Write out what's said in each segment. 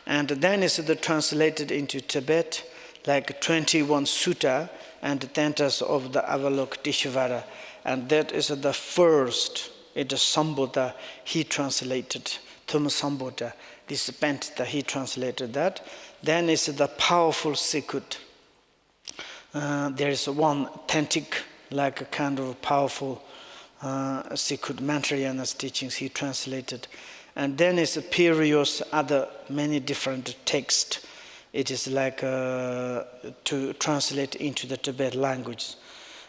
And then is the translated into Tibet, like 21 sutta and tentas of the Avalokiteshvara. And that is the first, it is Sambuddha, he translated, Sambuddha, this Pentita, he translated that. Then is the powerful Sikut. There is one authentic, like a kind of powerful Sikut Mantrayana's teachings he translated. And then is various other many different texts. It is like to translate into the Tibet language.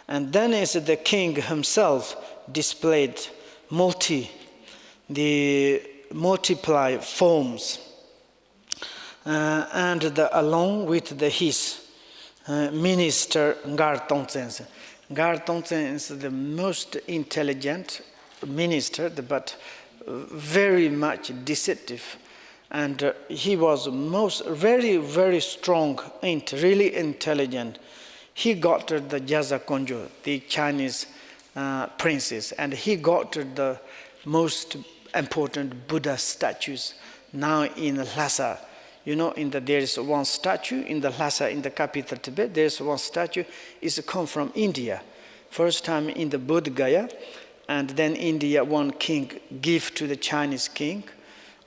And then is the king himself displayed multiply forms, and along with his minister Ngar Tongtsen. Ngar Tongtsen is the most intelligent minister, but very much deceptive. And he was very, very strong, really intelligent. He got the Jaza Konjo, the Chinese princess, and he got the most important Buddha statues now in Lhasa. You know, there is one statue in the Lhasa, in the capital Tibet. There is one statue. It's come from India. First time in the Bodh Gaya, and then India, one king give to the Chinese king,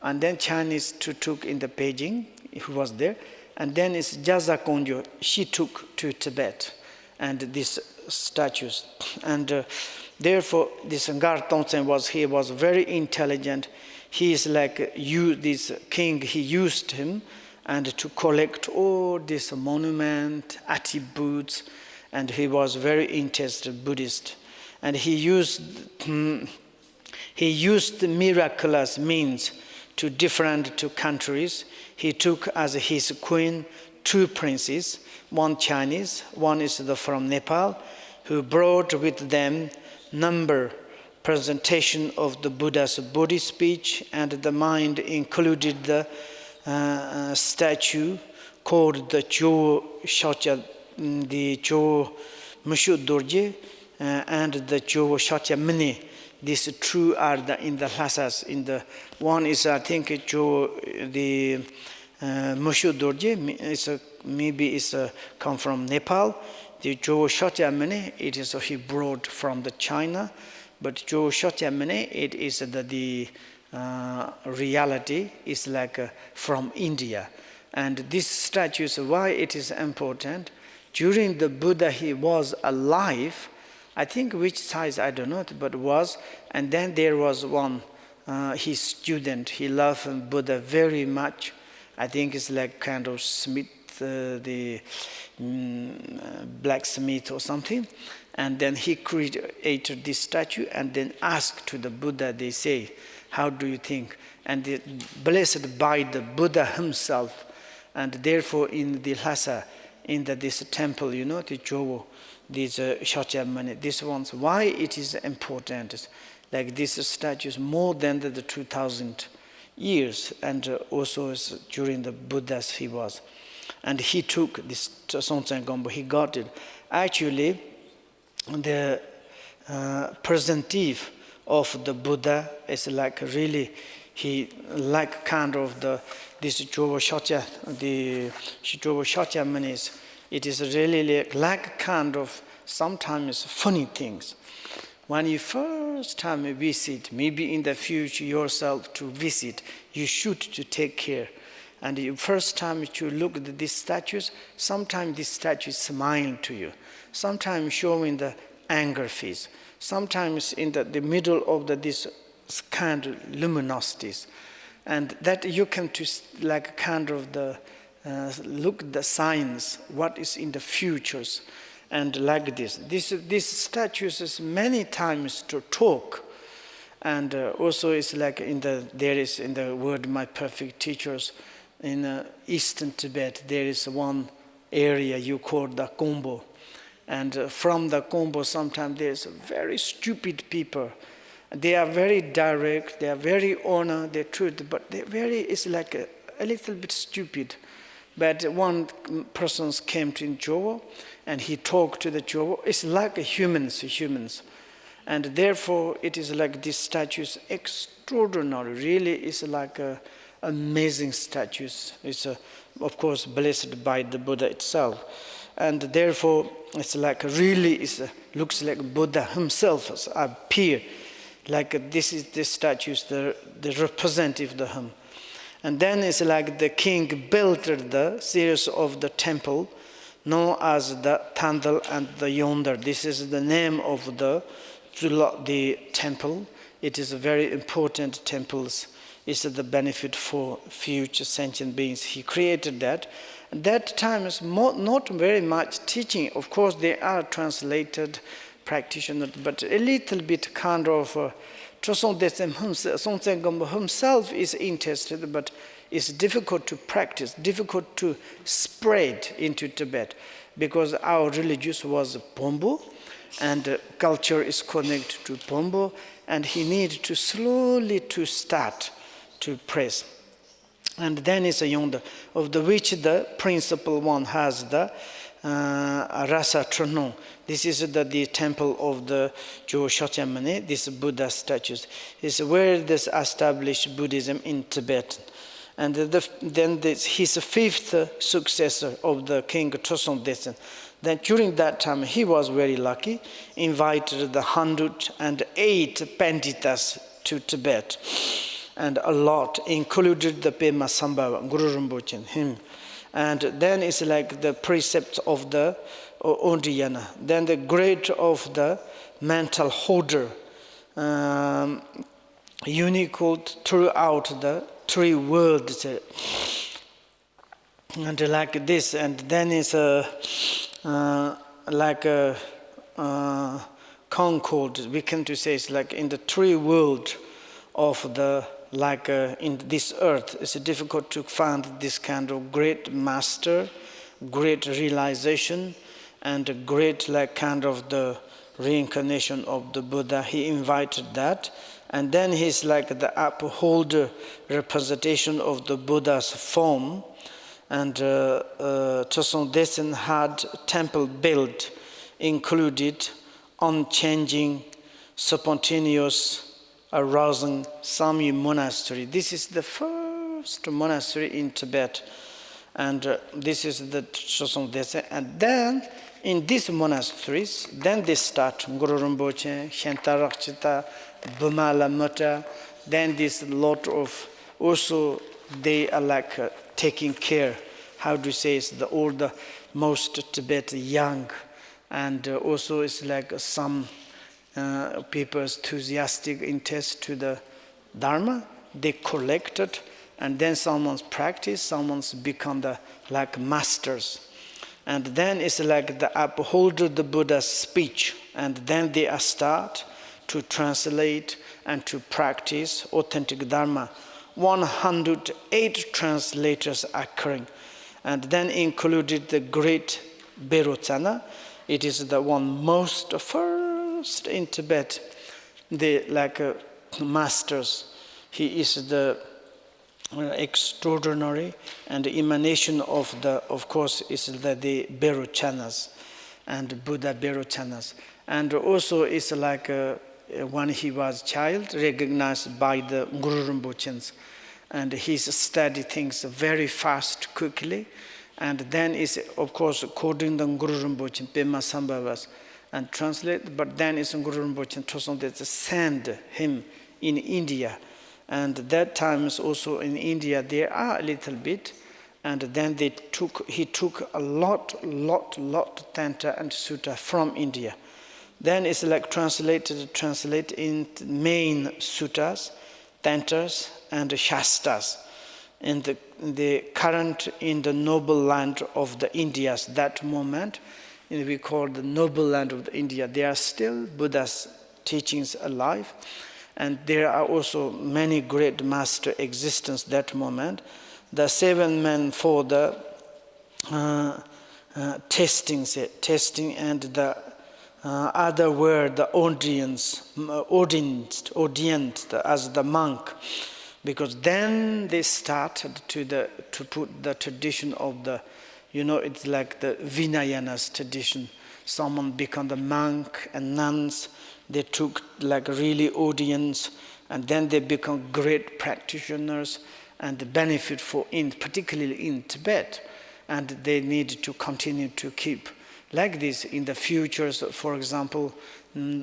and then Chinese took in the Beijing, who was there, and then it's Jaza Konjo, she took to Tibet, and these statues. And therefore, this Ngar Tongtsen was very intelligent. He is like this king, he used him and to collect all these monument, attributes, and he was very interested Buddhist. And he used miraculous means to different countries. He took as his queen 2 princes, one Chinese, one is from Nepal, who brought with them number presentation of the Buddha's body speech, and the mind included the statue called the Cho Shotya, the Cho Mushu Dorje, and the Cho Shotya Mini. These two are in the Lhasas. In the one is, I think, Cho the Mushu Dorje is maybe is come from Nepal. The Cho Shotya Mini, it is he brought from the China. But Cho Shotyamene, it is the reality is like from India. And this statue is why it is important. During the Buddha, he was alive. I think which size, I don't know, but was. And then there was one, his student, he loved Buddha very much. I think it's like kind of smith, the blacksmith or something. And then he created this statue and then asked to the Buddha, they say, how do you think? And blessed by the Buddha himself. And therefore in the Lhasa, in this temple, you know, the Jowo, these Shakyamuni, these ones, why it is important is like these statues more than the 2000 years, and also during the Buddhas he was. And he took this Songtsen Gombo, he got it. Actually, the presentive of the Buddha is like really, he like kind of this Jowo Shotya, the Jowo Shotya Manis. It is really like kind of sometimes funny things. When you first time visit, maybe in the future yourself to visit, you should to take care. And the first time you look at these statues, sometimes these statues smile to you. Sometimes showing the anger face, sometimes in the middle of this kind of luminosities, and that you can to like kind of look at the signs, what is in the futures, and like this. This statues is many times to talk, and also it's like there is in the word my perfect teachers in Eastern Tibet there is one area you call the Kombo. And from the Kombo, sometimes there's very stupid people. They are very direct, they are very honor, they're truth, but it's like a little bit stupid. But one person came to Jowo, and he talked to the Jowo. It's like humans. And therefore, it is like this statue is extraordinary. Really, it's like amazing statues. It's of course blessed by the Buddha itself, and therefore it's like really looks like Buddha himself has appeared. Like this is the statues, the representative of him. And then it's like the king built the series of the temple known as the Tandal and the Yonder. This is the name of the temple. It is a very important temples. It's the benefit for future sentient beings. He created that. At that time is not very much teaching. Of course, they are translated practitioners, but a little bit kind of Trosong Desem himself is interested, but it's difficult to practice, difficult to spread into Tibet, because our religious was Pombo, and culture is connected to Pombo, and he needed to slowly to start to press. And then is a Yonder, of the which the principal one has the Rasa Tronon. This is the temple of the Jo Shakyamuni, this Buddha statues. Is where this established Buddhism in Tibet. And then his fifth successor of the king Trosong Detsen. Then during that time he was very lucky, invited the 108 Panditas to Tibet. And a lot, included the Pema Sambhava, Guru Rinpoche, him. And then it's like the precepts of the Orgyen, then the grade of the mental holder, unique throughout the three worlds. And like this, and then it's like a concord, we can to say it's like in the three worlds of the like in this earth. It's difficult to find this kind of great master, great realization, and a great like kind of the reincarnation of the Buddha. He invited that, and then he's like the upholder representation of the Buddha's form. And Trosong Detsen had temple built, included unchanging, spontaneous, arousing Samye monastery. This is the first monastery in Tibet, and this is the Trosong Detsen. And then in these monasteries, then they start Guru Rinpoche, Shantarakchita, Bumala Mata. Then this lot of also they are like taking care. How do you say it's the older, most Tibet young, and also it's like some. People enthusiastic interest to the Dharma, they collected, and then someone's practice, someone's become the like masters. And then it's like the upholder the Buddha's speech, and then they start to translate and to practice authentic Dharma. 108 translators occurring, and then included the great Berotsana. It is the one most first in Tibet, the like masters. He is the extraordinary and the emanation of the, of course, is the Berochanas and Buddha Berochanas. And also it's like when he was child, recognized by the Guru Rinpoches, and he studied things very fast, quickly. And then is of course according to Guru Rinpoche, Pema Sambhavas, and translate, but then it's Guru Rinpoche and Trosong Detsen send him in India. And that time is also in India, there are a little bit, and then he took a lot Tantra and Sutta from India. Then it's like translate in main Suttas, Tantras, and Shastras. In the current, in the noble land of the Indias, that moment, we call the noble land of the India. There are still Buddha's teachings alive, and there are also many great master existence that moment. The 7 men for the testing, and the other were the audience as the monk, because then they started to put the tradition of the, it's like the Vinayanas tradition. Someone become the monk and nuns. They took like really audience, and then they become great practitioners. and benefit for, particularly in Tibet. And they need to continue to keep like this in the future. So for example,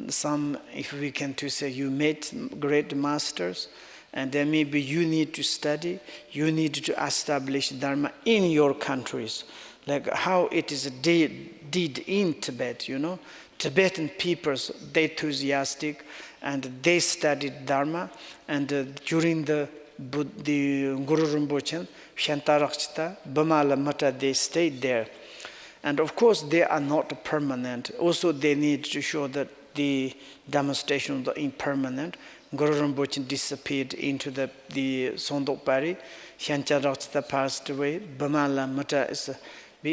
some, if we can to say, you met great masters, and then maybe you need to study, you need to establish Dharma in your countries, like how it is did in Tibet, you know. Tibetan peoples, they enthusiastic, and they studied Dharma, and during the Guru Rinpoche, Shantarakshita, Bamala Mata, they stayed there. And of course, they are not permanent. Also, they need to show that the demonstration of the impermanent. Guru Rinpoche disappeared into the Sondok Pari. Shantarakshita passed away. Bamala Mata is,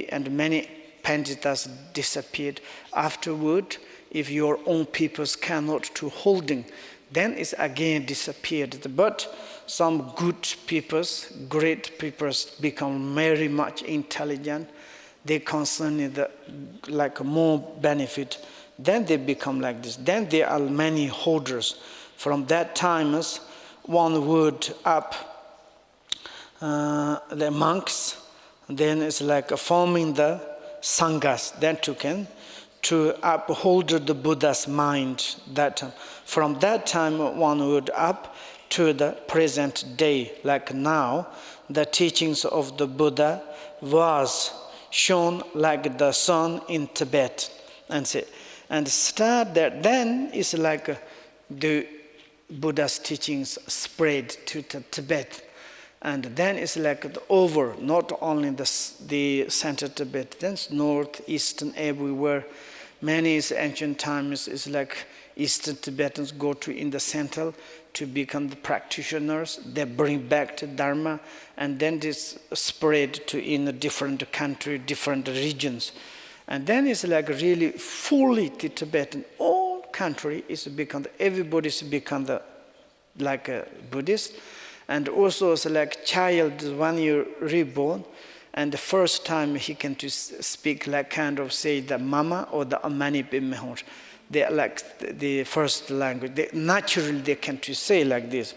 and many Panditas disappeared. Afterward, if your own peoples cannot to holding, then it's again disappeared. But some good peoples, great peoples, become very much intelligent. They concern the like more benefit. Then they become like this. Then there are many holders. From that time, one word up, the monks. Then it's like forming the sanghas. Then to uphold the Buddha's mind. That from that time, one word up to the present day, like now, the teachings of the Buddha was shown like the sun in Tibet, and start that. Then it's like the Buddha's teachings spread to Tibet, and then it's like over, not only the central Tibet, then north, eastern, everywhere. Many ancient times is like Eastern Tibetans go to in the central to become the practitioners. They bring back to Dharma, and then this spread to in a different country, different regions. And then it's like really fully the Tibetan, all country is become, everybody's become the, like a Buddhist. And also it's like child, 1 year reborn, and the first time he can to speak like kind of say the mama or the amani bimehor. They are like the first language. Naturally they can to say like this.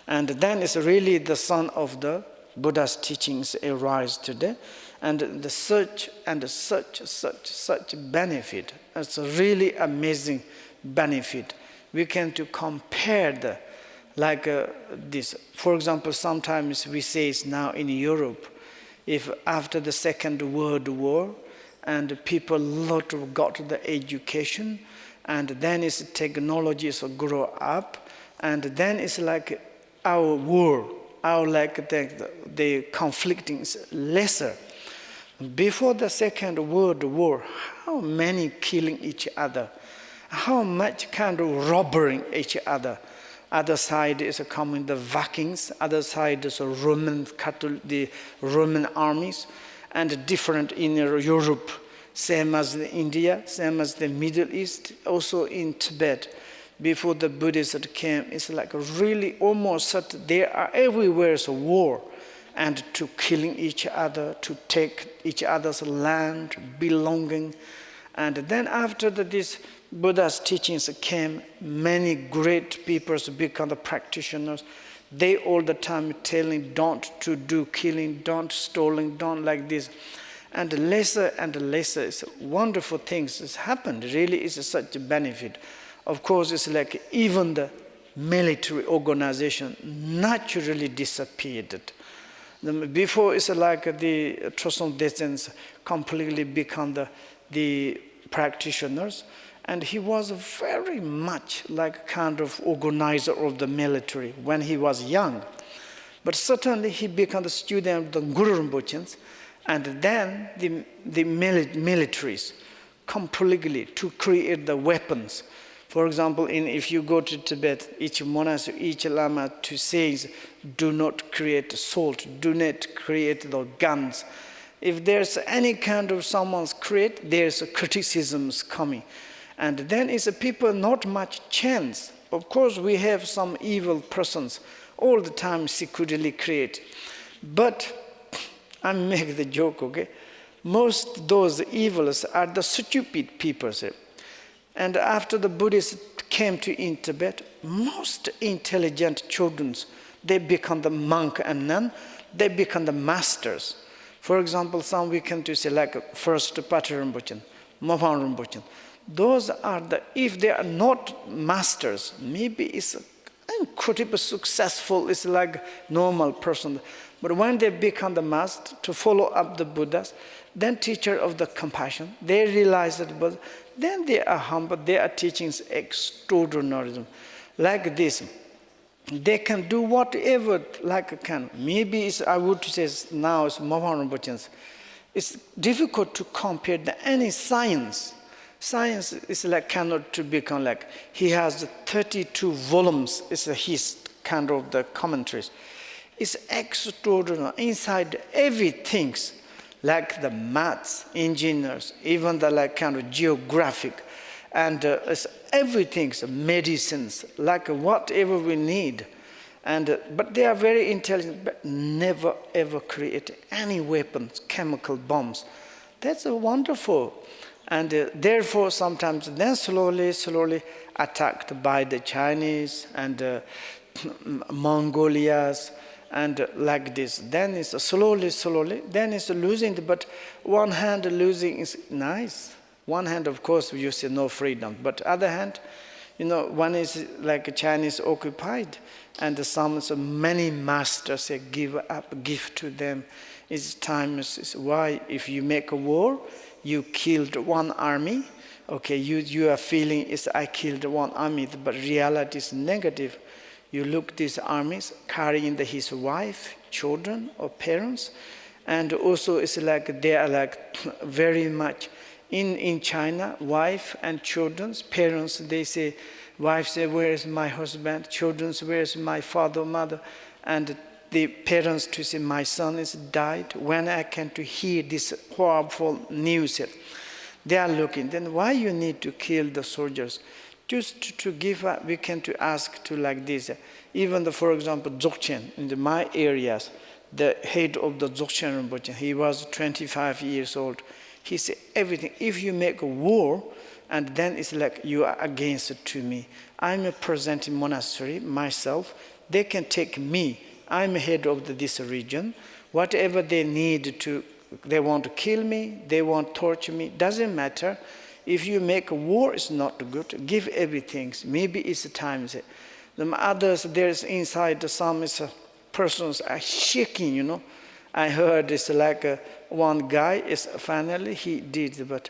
And then it's really the son of the Buddha's teachings arise today. And the such benefit. It's a really amazing benefit. We can to compare the, like this. For example, sometimes we say it's now in Europe, if after the Second World War, and people lot of got the education, and then it's technologies grow up, and then it's like our war, our like the conflicting is lesser. Before the Second World War, how many killing each other, how much kind of robbing each other. Other side is coming the Vikings, other side is Roman Catholic, the Roman armies, and different in Europe, same as the India, same as the Middle East, also in Tibet. Before the Buddhists came, it's like really almost they are everywhere is a war, and to killing each other, to take each other's land, belonging. And then after this Buddha's teachings came, many great people become the practitioners. They all the time telling don't to do killing, don't stealing, don't like this. And lesser is wonderful things has happened. Really is such a benefit. Of course, it's like even the military organization naturally disappeared. Before it's like the Trosong Dezens completely become the practitioners. And he was very much like kind of organizer of the military when he was young. But certainly he became the student of the Guru Rinpoche, and then the militaries completely to create the weapons. For example, if you go to Tibet, each monastery, each lama to say, do not create salt, do not create the guns. If there's any kind of someone's create, there's criticisms coming. And then it's a people not much chance. Of course, we have some evil persons all the time secretly create. But I make the joke, okay? Most those evils are the stupid people. And after the Buddhists came to in Tibet, most intelligent children they become the monk and nun, they become the masters. For example, some we can to say like first Patrul Rinpoche, Mophan Rinpoche. Those are the, if they are not masters, maybe it's incredibly successful, it's like normal person. But when they become the master to follow up the Buddhas, then teacher of the compassion, they realize that, but then they are humble, their teachings extraordinary. Like this, they can do whatever like can. Maybe it's, I would say now it's Mophan Rinpoche. It's difficult to compare any science. Science is like cannot to become like, he has 32 volumes, it's his kind of the commentaries. It's extraordinary, inside everything, like the maths, engineers, even the like kind of geographic, and it's everything, medicines, like whatever we need. And, but they are very intelligent, but never ever create any weapons, chemical bombs. That's wonderful. And therefore, sometimes then slowly attacked by the Chinese and Mongolians and like this. Then it's slowly, then it's losing, but one hand losing is nice. One hand, of course, you say no freedom, but other hand, you know, one is like Chinese occupied, and some many masters give up, give to them. It's time, is why if you make a war, you killed one army, okay, you are feeling is I killed one army, but reality is negative. You look these armies carrying his wife, children or parents, and also it's like they are like very much in China, wife and children's parents, they say, wife say, where is my husband? Children's, where is my father, mother? And the parents to say, my son is died. When I can to hear this horrible news, they are looking, then why you need to kill the soldiers? Just to give up, we can to ask to like this. Even the, for example, Dzogchen in my areas, the head of the Dzogchen Rinpoche, he was 25 years old. He said everything, if you make a war, and then it's like you are against it to me. I'm a presenting monastery myself, they can take me. I'm head of this region. Whatever they need to, they want to kill me, they want to torture me, doesn't matter. If you make a war, it's not good. Give everything. Maybe it's time. The others, there's inside some persons are shaking, you know. I heard it's like one guy is finally he did, but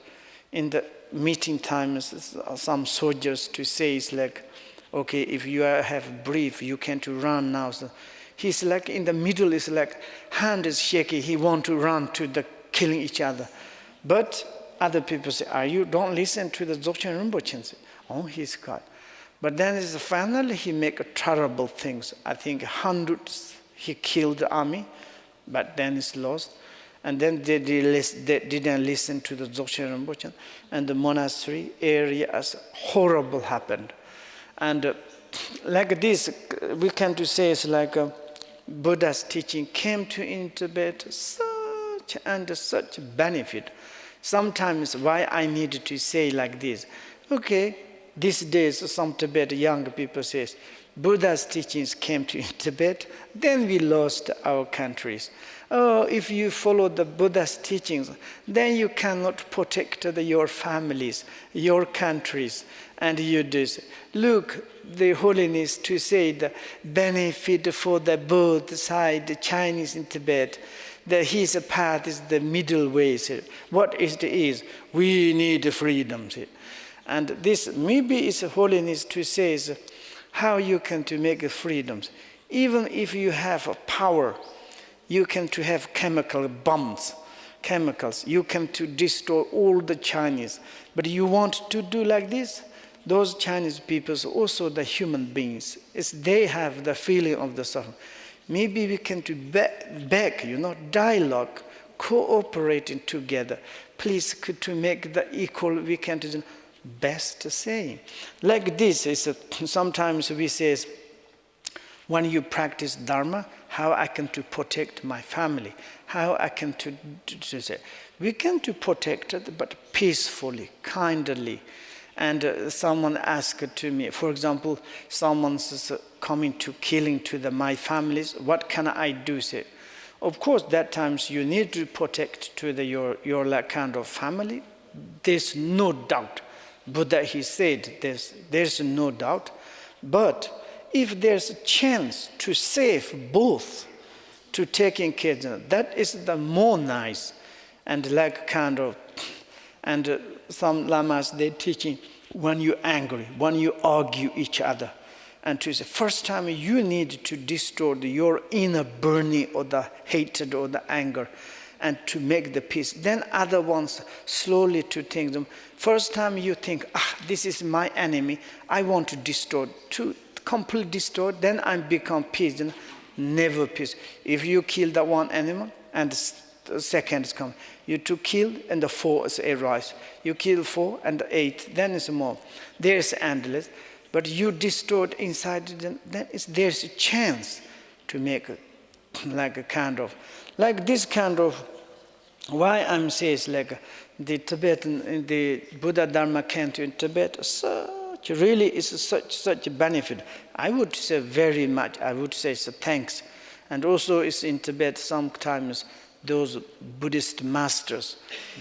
in the meeting times, some soldiers to say it's like, okay, if you have brief, you can to run now. So he's like in the middle, is like hand is shaky. He want to run to the killing each other, but other people say, you don't listen to the Dzogchen Rinpoche. Oh, he's God. But then is finally he make terrible things. I think hundreds he killed the army, but then it's lost. And then they didn't listen to the Dzogchen Rinpoche, and the monastery areas horrible happened. And like this, we can to say it's like Buddha's teaching came to in Tibet such benefit. Sometimes why I need to say like this, okay, these days some Tibet young people says, Buddha's teachings came to Tibet, then we lost our countries. Oh, if you follow the Buddha's teachings, then you cannot protect your families, your countries, and you do. Look, the holiness to say the benefit for the both side, the Chinese in Tibet, that his path is the middle way. What it is, we need freedom. And this maybe is holiness to say is how you can to make freedoms. Even if you have a power, you can to have chemical bombs, chemicals. You can to destroy all the Chinese. But you want to do like this? Those Chinese peoples, also the human beings, they have the feeling of the suffering. Maybe we can to beg, dialogue, cooperating together. Please, to make the equal, we can do best saying. Like this, is sometimes we say, when you practice Dharma, how I can to protect my family, how I can to say. We can to protect it, but peacefully, kindly, And someone asked to me, for example, someone's coming to killing to my families, what can I do? Say, of course, that times you need to protect to your like kind of family. There's no doubt. Buddha, he said, there's no doubt. But if there's a chance to save both, to taking care of them, that is the more nice. And like kind of, and some lamas, they're teaching when you're angry, when you argue each other. And to say, first time you need to destroy your inner burning or the hatred or the anger and to make the peace. Then other ones slowly to think them. First time you think, this is my enemy, I want to destroy, to completely destroy, then I become peace. Never peace. If you kill the one animal and the second is come, you to kill and the four is arise. You kill 4 and the 8, then it's more. There's endless. But you destroyed inside, then there's a chance to make like a kind of, like this kind of, why I'm saying is like the Tibetan, the Buddha Dharma Canto in Tibet, really is such a benefit. I would say very much, I would say so thanks. And also it's in Tibet sometimes those Buddhist masters,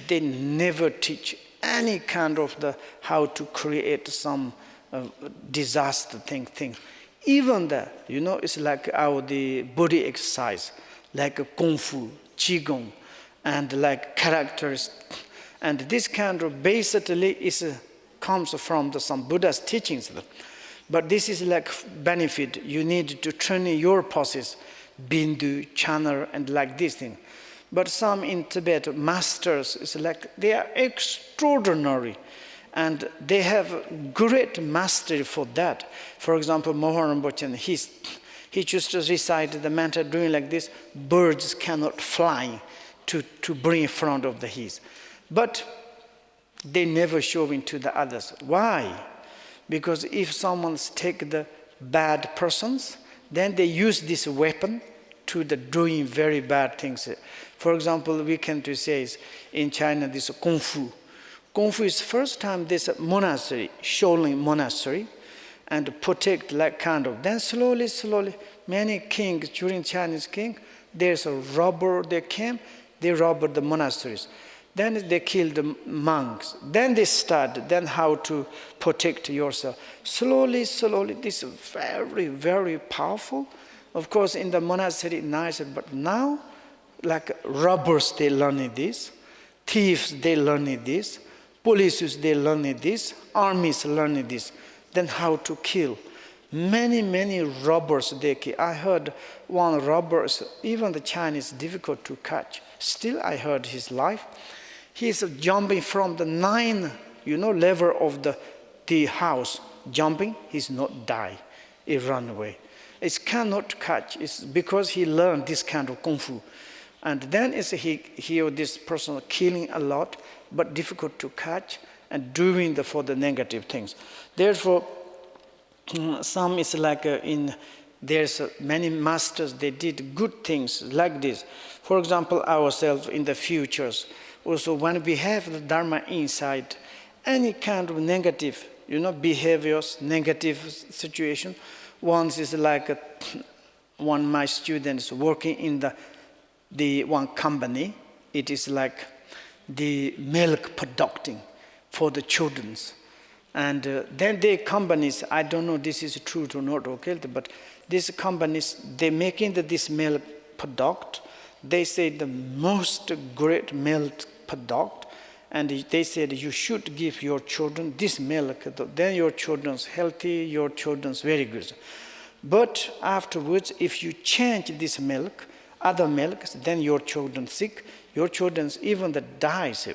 they never teach any kind of how to create some disaster thing. Even that, it's like the body exercise, like a kung fu, qigong, and like characters. And this kind of basically comes from some Buddha's teachings. But this is like benefit. You need to train your poses, bindu, channel, and like this thing. But some in Tibet, masters, it's like they are extraordinary. And they have great mastery for that. For example, Mohan Rinpoche, he just recited the mantra doing like this, birds cannot fly to bring in front of the heat. But they never show into the others. Why? Because if someone's take the bad persons, then they use this weapon to doing very bad things. For example, we can say in China, this kung fu. Kung Fu is first time this monastery, Shaolin monastery, and protect like kind of. Then slowly, many kings during Chinese king, there's a robber, they came, they robbed the monasteries. Then they killed the monks. Then they started, then how to protect yourself. Slowly, this is very, very powerful. Of course, in the monastery, nice, but now, like robbers, they learn this. Thieves, they learn this. Police, they learn this. Armies learn this. Then how to kill. Many robbers they kill. I heard one robber, even the Chinese, difficult to catch. Still, I heard his life. He's jumping from the 9, level of the house. Jumping, he's not die. He run away. It cannot catch. It's because he learned this kind of kung fu. And then this person killing a lot, but difficult to catch and doing for the negative things. Therefore, some is like there's many masters, they did good things like this. For example, ourselves in the futures. Also, when we have the Dharma inside, any kind of negative, behaviors, negative situation. Once is like one of my students working in the one company. It is like the milk producing for the children's. And then the companies, I don't know this is true or not, okay, but these companies, they making this milk product. They say the most great milk product, and they said you should give your children this milk, then your children's healthy, your children's very good. But afterwards, if you change this milk, other milks, then your children sick, your children's even dies.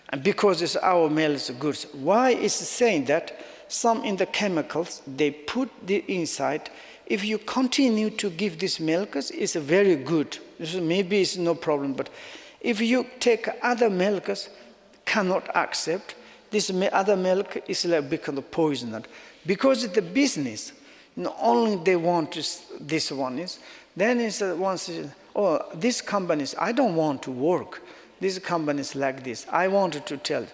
And because it's our milk is good. Why is it saying that? Some in the chemicals, they put the inside. If you continue to give this milk, it's very good. Maybe it's no problem, but if you take other milks, cannot accept, this other milk is like become poisoned. Because it's the business, only they want this one is, then it's once, this company is, I don't want to work. This company is like this. I wanted to tell,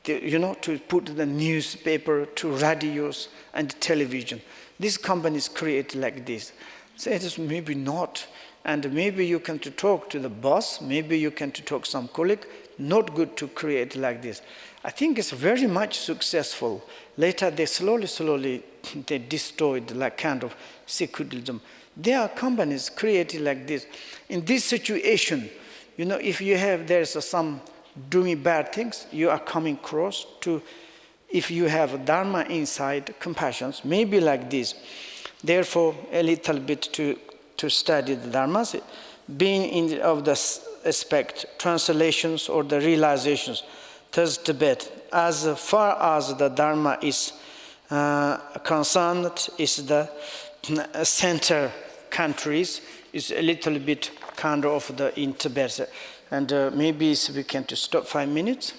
to put the newspaper, to radios and television. These companies create like this. So it is maybe not. And maybe you can to talk to the boss, maybe you can to talk some colleague, not good to create like this. I think it's very much successful. Later they slowly, they destroyed like kind of secularism. There are companies created like this. In this situation, if there's some doing bad things, you are coming close to, if you have Dharma inside, compassions, maybe like this. Therefore, a little bit to study the Dharmas, being of the aspect, translations or the realizations, thus Tibet, as far as the Dharma is concerned, is the center countries, is a little bit kind of in Tibet. And maybe we can to stop 5 minutes.